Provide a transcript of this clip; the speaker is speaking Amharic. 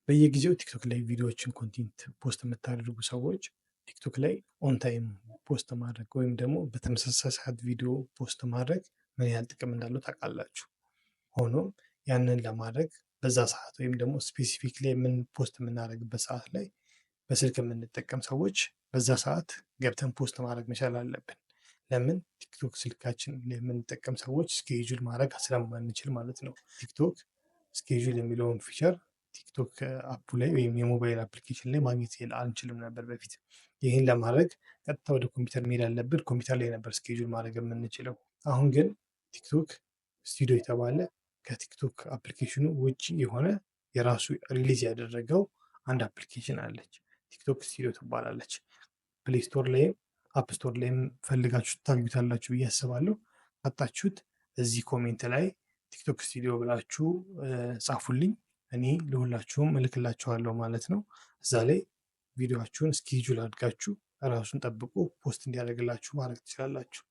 በየጊዜው ቲክቶክ ላይ ቪዲዮዎችን ኮንቴንት ፖስት የምታደርጉ ሰዎች ቲክቶክ ላይ ኦን ታይም ፖስት ማድረግ ወይም ደግሞ በተመሳሳይ ሰዓት ቪዲዮ ፖስት ማድረግ ምን ያህል ጥቅም እንዳለው ታውቃላችሁ? ሆኖም ያንን ለማድረግ በዛ ሰዓት ወይም ደግሞ ስፔሲፊክ ላይ ፖስት የምናደርግበት ሰዓት ላይ በስልክ የምንጠቀም ሰዎች በዛ ሰዓት ገብተን ፖስት ማድረግ መቻል አለብን። ለምን ቲክቶክ ስልካችን ላይ የምንጠቀም ሰዎች ስኬጁል ማድረግ ስለማንችል ማለት ነው። ቲክቶክ ስኬጁል የሚለውን ፊቸር ቲክቶክ አፑ ላይ ወይም የሞባይል አፕሊኬሽን ላይ ማግኘት አንችልም ነበር በፊት። ይህን ለማድረግ ቀጥታ ወደ ኮምፒውተር መሄድ አለብን። ኮምፒውተር ላይ ነበር ስኬጁል ማድረግ የምንችለው። አሁን ግን ቲክቶክ ስቱዲዮ የተባለ ከቲክቶክ አፕሊኬሽኑ ውጭ የሆነ የራሱ ሪሊዝ ያደረገው አንድ አፕሊኬሽን አለች። ቲክቶክ ስቱዲዮ ትባላለች። ፕሌይ ስቶር ላይም አፕ ስቶር ላይም ፈልጋችሁ ታገኙታላችሁ ብዬ አስባለሁ። ካጣችሁት እዚህ ኮሜንት ላይ ቲክቶክ ስቱዲዮ ብላችሁ ጻፉልኝ። እኔ ለሁላችሁም እልክላችኋለሁ ማለት ነው። እዛ ላይ ቪዲዮአችሁን ስኬጁል አድርጋችሁ ራሱን ጠብቆ ፖስት እንዲያደርግላችሁ ማድረግ ትችላላችሁ።